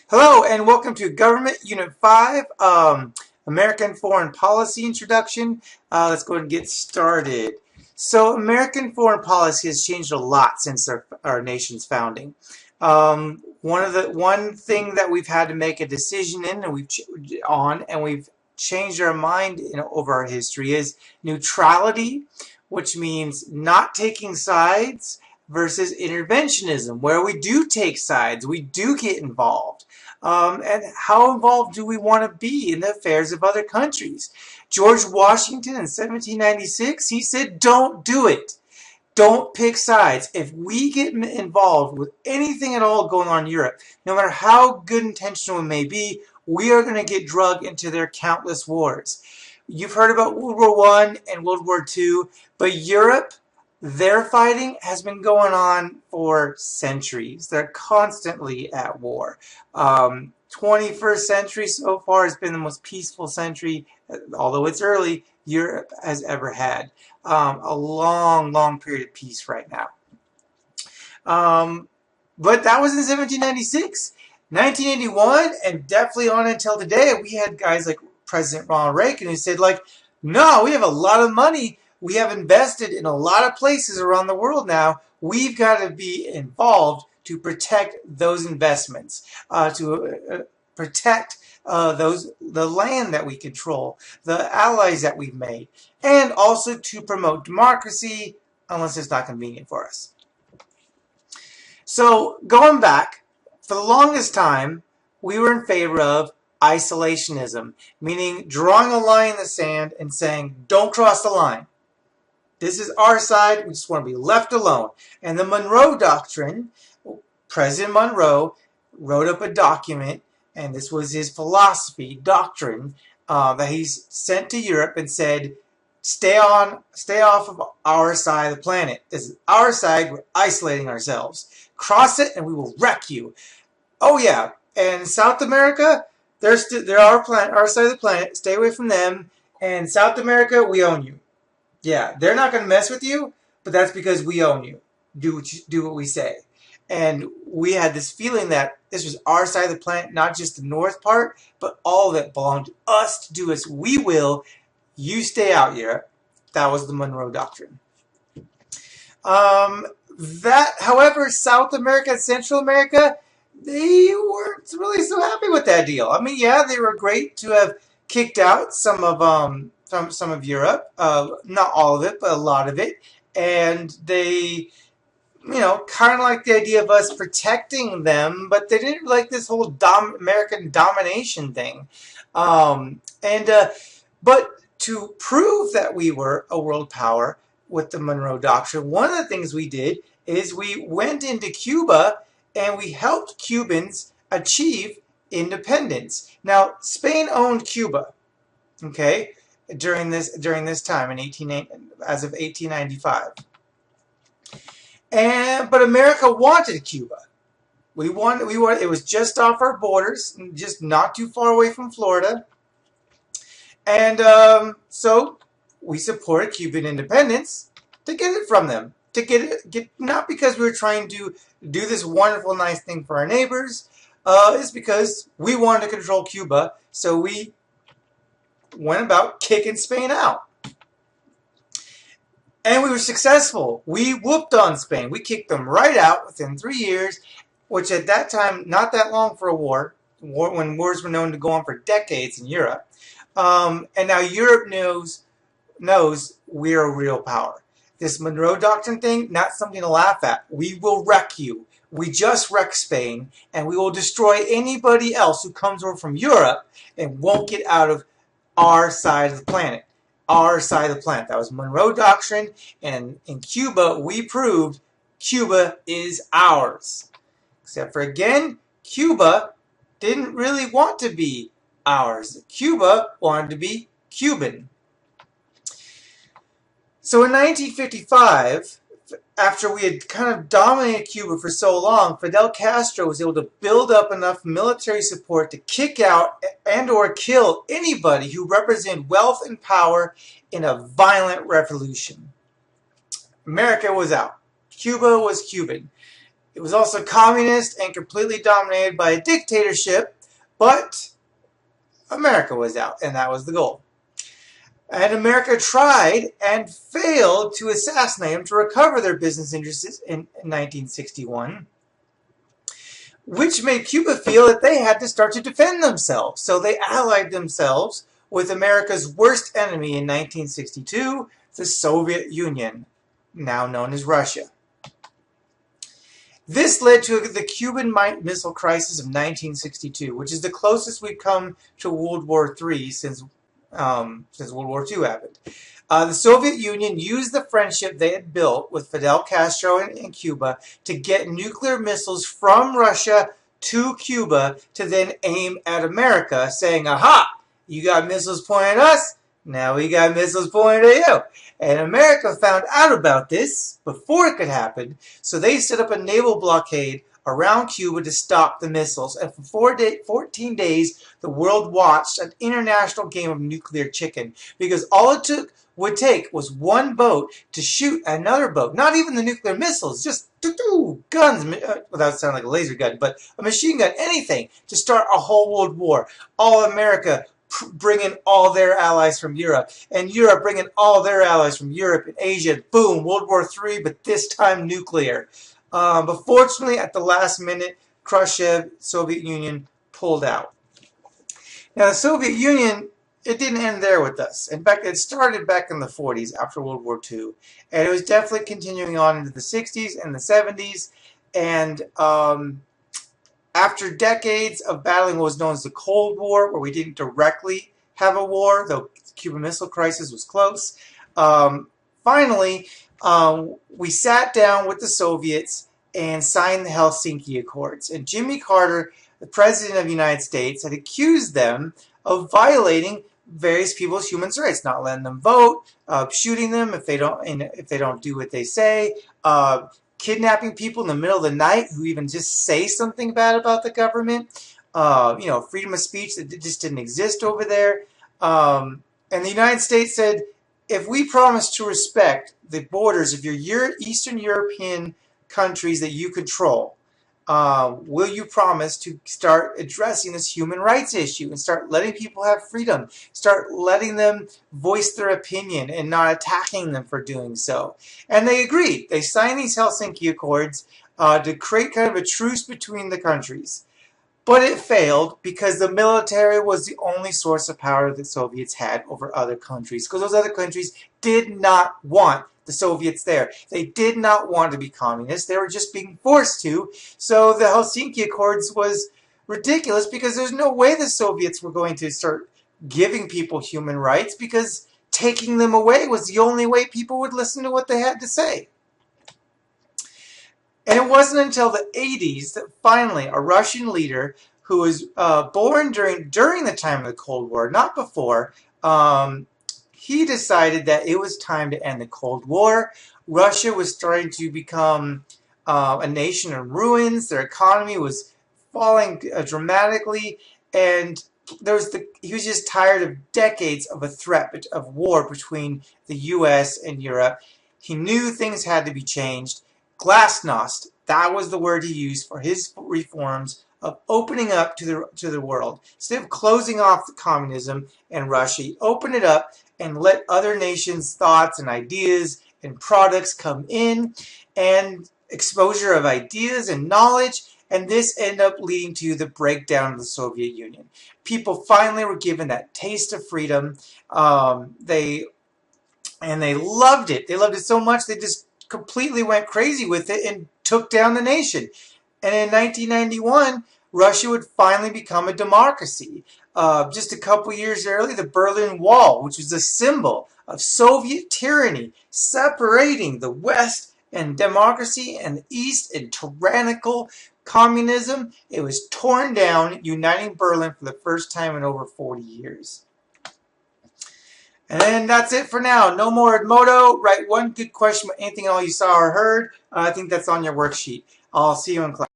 Hello and welcome to Government Unit 5, American Foreign Policy Introduction. Let's go ahead and get started. So American foreign policy has changed a lot since our nation's founding. One thing that we've had to make a decision in and we've changed our mind over our history is neutrality, which means not taking sides, versus interventionism, where we do take sides, we do get involved. And how involved do we want to be in the affairs of other countries? George Washington in 1796, he said, don't do it. Don't pick sides. If we get involved with anything at all going on in Europe, no matter how good intentional it may be, we are going to get dragged into their countless wars. You've heard about World War I and World War II, but Europe, their fighting has been going on for centuries. They're constantly at war. 21st century so far has been the most peaceful century, although it's early, Europe has ever had. A long, long period of peace right now. But that was in 1796. 1981, and definitely on until today, we had guys like President Ronald Reagan who said, no, we have a lot of money. We have invested in a lot of places around the world now. We've got to be involved to protect those investments, to protect the land that we control, the allies that we've made, and also to promote democracy, unless it's not convenient for us. So going back, for the longest time, we were in favor of isolationism, meaning drawing a line in the sand and saying, don't cross the line. This is our side. We just want to be left alone. And the Monroe Doctrine, President Monroe wrote up a document, and this was his philosophy, doctrine, that he sent to Europe and said, stay off of our side of the planet. This is our side. We're isolating ourselves. Cross it, and we will wreck you. Oh yeah, and South America, they're our side of the planet. Stay away from them. And South America, we own you. Yeah, they're not going to mess with you, but that's because we own you. Do what we say. And we had this feeling that this was our side of the planet, not just the north part, but all of it belonged to us to do as we will. You stay out here. That was the Monroe Doctrine. However, South America and Central America, they weren't really so happy with that deal. I mean, yeah, they were great to have kicked out some of Europe, not all of it, but a lot of it, and they, kind of like the idea of us protecting them, but they didn't like this whole American domination thing. But to prove that we were a world power with the Monroe Doctrine, one of the things we did is we went into Cuba and we helped Cubans achieve independence. Now, Spain owned Cuba, okay, during this time as of 1895. But America wanted Cuba. We wanted it was just off our borders, just not too far away from Florida. And so we supported Cuban independence to get it from them. To get not because we were trying to do this wonderful, nice thing for our neighbors. It's because we wanted to control Cuba, so we went about kicking Spain out. And we were successful. We whooped on Spain. We kicked them right out within 3 years, which at that time, not that long for a war when wars were known to go on for decades in Europe. And now Europe knows we're a real power. This Monroe Doctrine thing, not something to laugh at. We will wreck you. We just wrecked Spain, and we will destroy anybody else who comes over from Europe and won't get out of our side of the planet. Our side of the planet. That was Monroe Doctrine, and in Cuba, we proved Cuba is ours. Except for, again, Cuba didn't really want to be ours. Cuba wanted to be Cuban. So in 1955, after we had kind of dominated Cuba for so long, Fidel Castro was able to build up enough military support to kick out and or kill anybody who represented wealth and power in a violent revolution. America was out. Cuba was Cuban. It was also communist and completely dominated by a dictatorship, but America was out, and that was the goal. And America tried and failed to assassinate them to recover their business interests in 1961, which made Cuba feel that they had to start to defend themselves. So they allied themselves with America's worst enemy in 1962, the Soviet Union, now known as Russia. This led to the Cuban Missile Crisis of 1962, which is the closest we've come to World War III since World War II happened. The Soviet Union used the friendship they had built with Fidel Castro in Cuba to get nuclear missiles from Russia to Cuba to then aim at America, saying, aha, you got missiles pointing at us, now we got missiles pointing at you. And America found out about this before it could happen, so they set up a naval blockade around Cuba to stop the missiles. And for 14 days, the world watched an international game of nuclear chicken, because all it would take was one boat to shoot another boat. Not even the nuclear missiles, just guns, without sounding like a laser gun, but a machine gun, anything to start a whole world war. All America bringing all their allies from Europe, and Europe bringing all their allies from Europe and Asia. Boom, World War III, but this time nuclear. But fortunately, at the last minute, Khrushchev, Soviet Union, pulled out. Now, the Soviet Union, it didn't end there with us. In fact, it started back in the 40s after World War II. And it was definitely continuing on into the 60s and the 70s. And after decades of battling what was known as the Cold War, where we didn't directly have a war, though the Cuban Missile Crisis was close, finally, we sat down with the Soviets and signed the Helsinki Accords. And Jimmy Carter, the President of the United States, had accused them of violating various people's human rights, not letting them vote, shooting them if they don't do what they say, kidnapping people in the middle of the night who even just say something bad about the government, freedom of speech that just didn't exist over there. And the United States said, if we promise to respect the borders of your Eastern European countries that you control, will you promise to start addressing this human rights issue and start letting people have freedom, start letting them voice their opinion and not attacking them for doing so? And they agreed. They signed these Helsinki Accords to create kind of a truce between the countries. But it failed because the military was the only source of power the Soviets had over other countries, because those other countries did not want the Soviets there. They did not want to be communist. They were just being forced to. So the Helsinki Accords was ridiculous because there's no way the Soviets were going to start giving people human rights, because taking them away was the only way people would listen to what they had to say. And it wasn't until the 80s that finally a Russian leader who was born during the time of the Cold War, not before, he decided that it was time to end the Cold War. Russia was starting to become a nation in ruins. Their economy was falling dramatically, and he was just tired of decades of a threat of war between the U.S. and Europe. He knew things had to be changed. Glasnost, that was the word he used for his reforms of opening up to the world. Instead of closing off the communism and Russia, he opened it up and let other nations' thoughts and ideas and products come in, and exposure of ideas and knowledge, and this ended up leading to the breakdown of the Soviet Union. People finally were given that taste of freedom. They loved it. They loved it so much they just completely went crazy with it and took down the nation. And in 1991, Russia would finally become a democracy. Just a couple years earlier, the Berlin Wall, which was a symbol of Soviet tyranny, separating the West and democracy and the East in tyrannical communism, it was torn down, uniting Berlin for the first time in over 40 years. And that's it for now. No more Edmodo. Write one good question about anything all you saw or heard. I think that's on your worksheet. I'll see you in class.